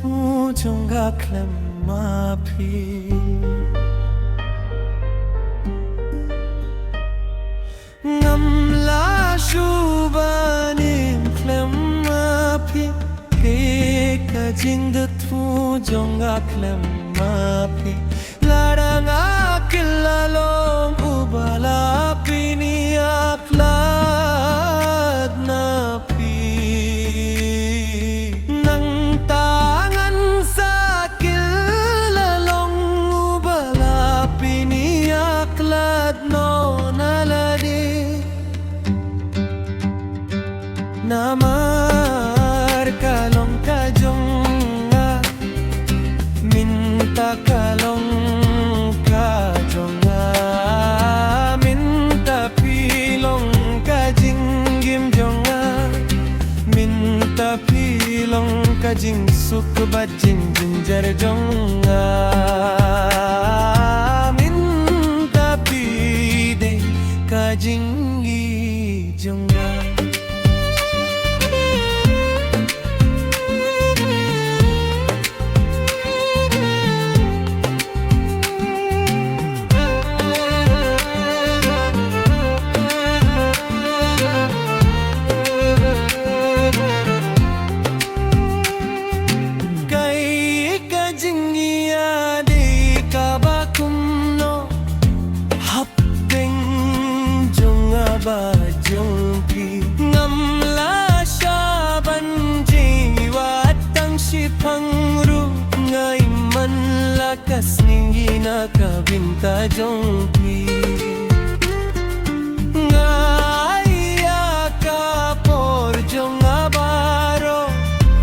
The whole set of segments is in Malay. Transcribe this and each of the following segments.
thu trong gác lem ma phi ngâm lá subanim klem ma phi ke ka jing de thu trong gác lem ma phi larang akilalong ubala piniak lad na Namar kalong kajonga minta kalong kajonga minta pilong kajinggim jonga minta pilong kajing suk bajing jinjar jonga minta pide kajinggi jonga bajungki ngamla shaban jiwa tang shipangru ngai man lakas ningina kabinta jongki ngai akapor jonga baro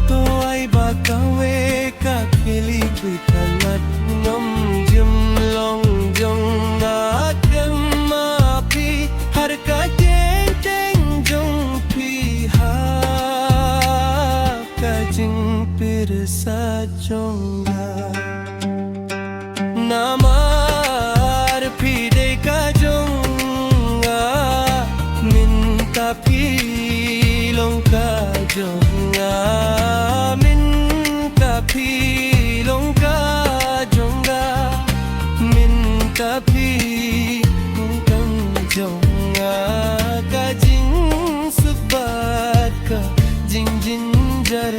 to ai bakawe ka kili bitalat ngam jumlong jonga sajongga namar pide kajonga minta pilong kajonga minta pilong kajonga minta pilong kajonga kajing subat ka jing jinjar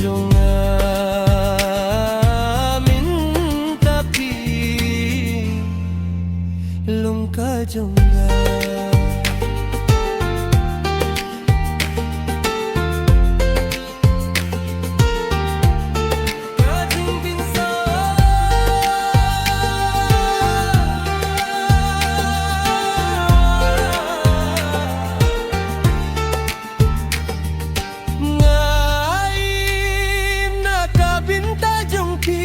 jonga jonga kajing binsa ngai nakabinta jongki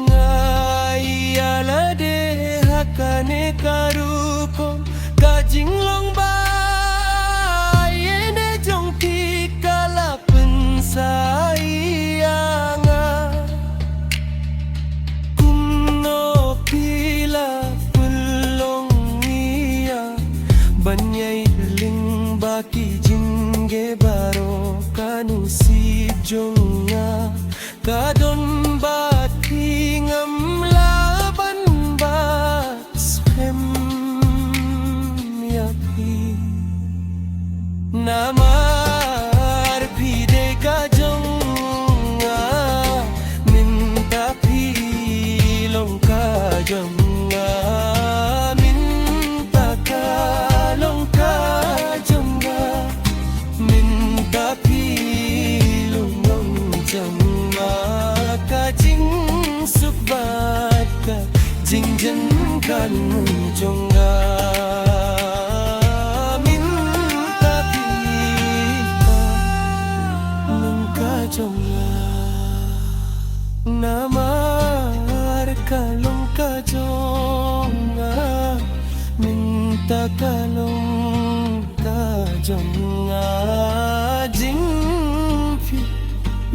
ngai alade hakane karukom kajing long ba yene jongki kalapen sayanga kumno pila pulong iya banyai ling baki jingge baro kanu si jonga kadon bati ngamla namar pide kajonga minta pilong kajonga minta kalong kajonga minta pilong jonga kajing subat ka jingjen kan jonga namar kalong kajonga minta kalong kajonga jing phi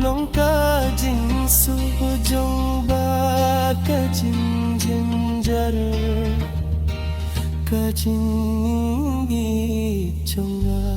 long kajing sujong ba kajing jinjar kajing jonga